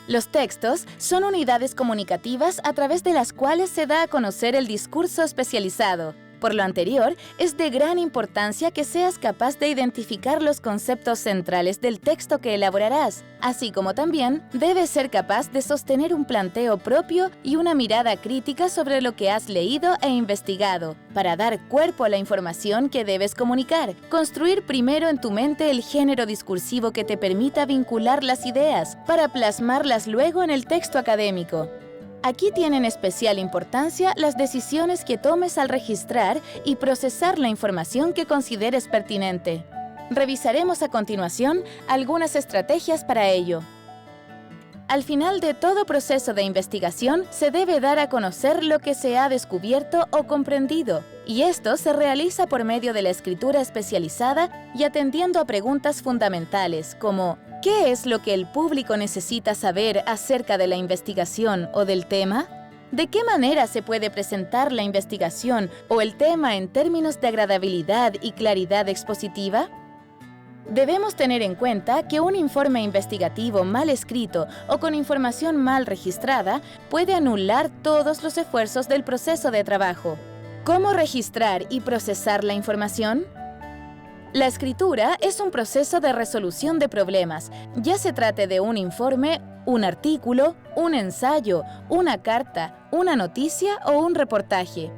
Los textos son unidades comunicativas a través de las cuales se da a conocer el discurso especializado. Por lo anterior, es de gran importancia que seas capaz de identificar los conceptos centrales del texto que elaborarás, así como también debes ser capaz de sostener un planteo propio y una mirada crítica sobre lo que has leído e investigado, para dar cuerpo a la información que debes comunicar. Construir primero en tu mente el género discursivo que te permita vincular las ideas, para plasmarlas luego en el texto académico. Aquí tienen especial importancia las decisiones que tomes al registrar y procesar la información que consideres pertinente. Revisaremos a continuación algunas estrategias para ello. Al final de todo proceso de investigación, se debe dar a conocer lo que se ha descubierto o comprendido, y esto se realiza por medio de la escritura especializada y atendiendo a preguntas fundamentales como ¿qué es lo que el público necesita saber acerca de la investigación o del tema? ¿De qué manera se puede presentar la investigación o el tema en términos de agradabilidad y claridad expositiva? Debemos tener en cuenta que un informe investigativo mal escrito o con información mal registrada puede anular todos los esfuerzos del proceso de trabajo. ¿Cómo registrar y procesar la información? La escritura es un proceso de resolución de problemas, ya se trate de un informe, un artículo, un ensayo, una carta, una noticia o un reportaje.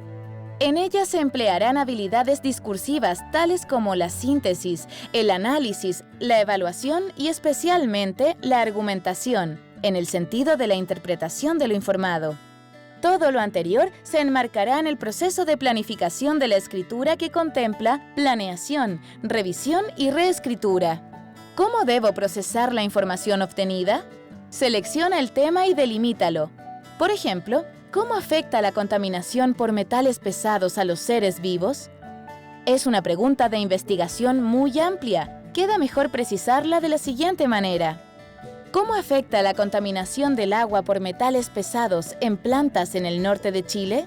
En ella se emplearán habilidades discursivas tales como la síntesis, el análisis, la evaluación y especialmente la argumentación, en el sentido de la interpretación de lo informado. Todo lo anterior se enmarcará en el proceso de planificación de la escritura que contempla planeación, revisión y reescritura. ¿Cómo debo procesar la información obtenida? Selecciona el tema y delimítalo. Por ejemplo, ¿cómo afecta la contaminación por metales pesados a los seres vivos? Es una pregunta de investigación muy amplia. Queda mejor precisarla de la siguiente manera. ¿Cómo afecta la contaminación del agua por metales pesados en plantas en el norte de Chile?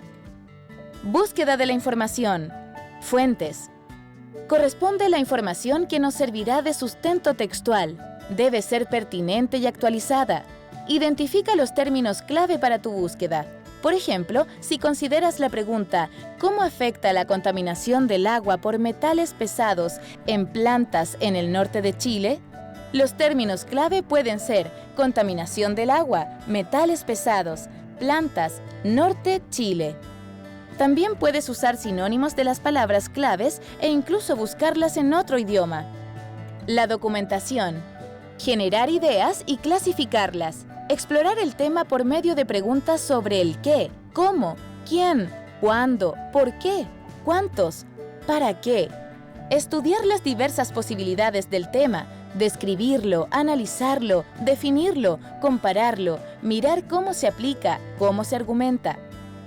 Búsqueda de la información. Fuentes. Corresponde la información que nos servirá de sustento textual. Debe ser pertinente y actualizada. Identifica los términos clave para tu búsqueda. Por ejemplo, si consideras la pregunta ¿cómo afecta la contaminación del agua por metales pesados en plantas en el norte de Chile? Los términos clave pueden ser contaminación del agua, metales pesados, plantas, norte, Chile. También puedes usar sinónimos de las palabras claves e incluso buscarlas en otro idioma. La documentación. Generar ideas y clasificarlas. Explorar el tema por medio de preguntas sobre el qué, cómo, quién, cuándo, por qué, cuántos, para qué. Estudiar las diversas posibilidades del tema, describirlo, analizarlo, definirlo, compararlo, mirar cómo se aplica, cómo se argumenta.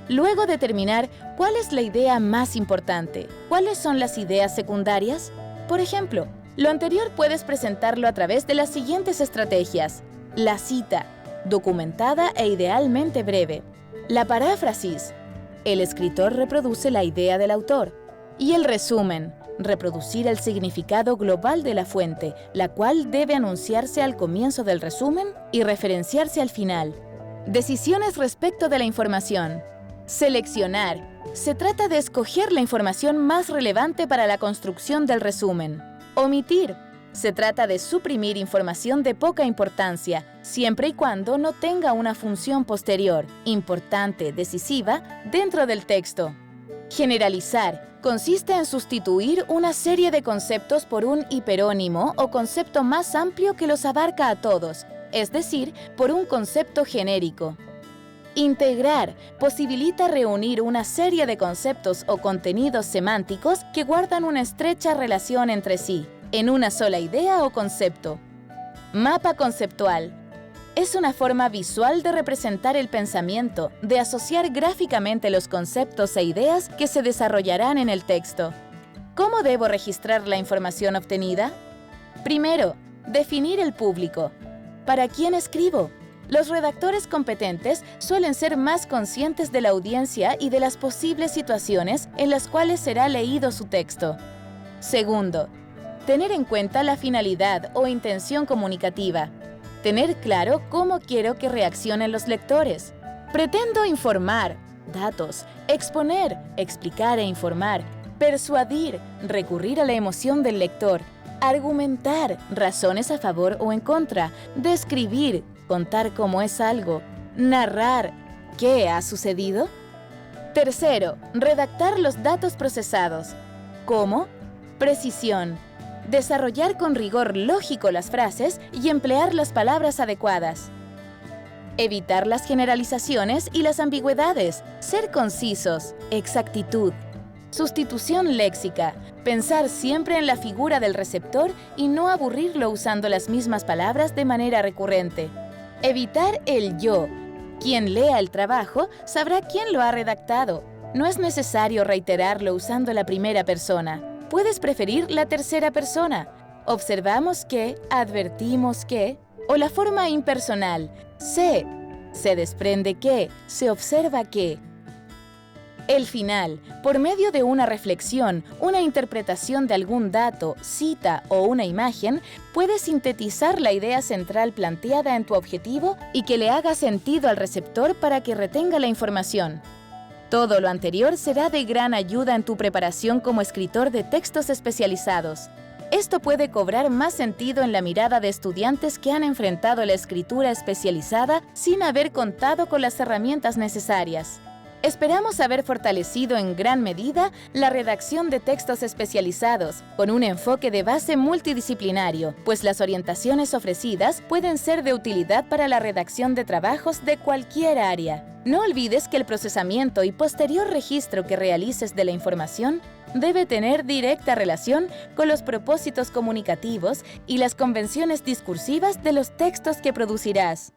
Luego determinar cuál es la idea más importante, cuáles son las ideas secundarias. Por ejemplo, lo anterior puedes presentarlo a través de las siguientes estrategias. La cita, documentada e idealmente breve. La paráfrasis. El escritor reproduce la idea del autor. Y el resumen. Reproducir el significado global de la fuente, la cual debe anunciarse al comienzo del resumen y referenciarse al final. Decisiones respecto de la información. Seleccionar. Se trata de escoger la información más relevante para la construcción del resumen. Omitir. Se trata de suprimir información de poca importancia, siempre y cuando no tenga una función posterior, importante, decisiva, dentro del texto. Generalizar. Consiste en sustituir una serie de conceptos por un hiperónimo o concepto más amplio que los abarca a todos, es decir, por un concepto genérico. Integrar. Posibilita reunir una serie de conceptos o contenidos semánticos que guardan una estrecha relación entre sí, en una sola idea o concepto. Mapa conceptual. Es una forma visual de representar el pensamiento, de asociar gráficamente los conceptos e ideas que se desarrollarán en el texto. ¿Cómo debo registrar la información obtenida? Primero, definir el público. ¿Para quién escribo? Los redactores competentes suelen ser más conscientes de la audiencia y de las posibles situaciones en las cuales será leído su texto. Segundo, tener en cuenta la finalidad o intención comunicativa. Tener claro cómo quiero que reaccionen los lectores. Pretendo informar, datos, exponer, explicar e informar, persuadir, recurrir a la emoción del lector, argumentar, razones a favor o en contra, describir, contar cómo es algo, narrar, ¿qué ha sucedido? Tercero, redactar los datos procesados. ¿Cómo? Precisión. Desarrollar con rigor lógico las frases y emplear las palabras adecuadas. Evitar las generalizaciones y las ambigüedades. Ser concisos. Exactitud. Sustitución léxica. Pensar siempre en la figura del receptor y no aburrirlo usando las mismas palabras de manera recurrente. Evitar el yo. Quien lea el trabajo sabrá quién lo ha redactado. No es necesario reiterarlo usando la primera persona. Puedes preferir la tercera persona. Observamos que, advertimos que, o la forma impersonal. Se desprende que, se observa que. El final, por medio de una reflexión, una interpretación de algún dato, cita o una imagen, puede sintetizar la idea central planteada en tu objetivo y que le haga sentido al receptor para que retenga la información. Todo lo anterior será de gran ayuda en tu preparación como escritor de textos especializados. Esto puede cobrar más sentido en la mirada de estudiantes que han enfrentado la escritura especializada sin haber contado con las herramientas necesarias. Esperamos haber fortalecido en gran medida la redacción de textos especializados, con un enfoque de base multidisciplinario, pues las orientaciones ofrecidas pueden ser de utilidad para la redacción de trabajos de cualquier área. No olvides que el procesamiento y posterior registro que realices de la información debe tener directa relación con los propósitos comunicativos y las convenciones discursivas de los textos que producirás.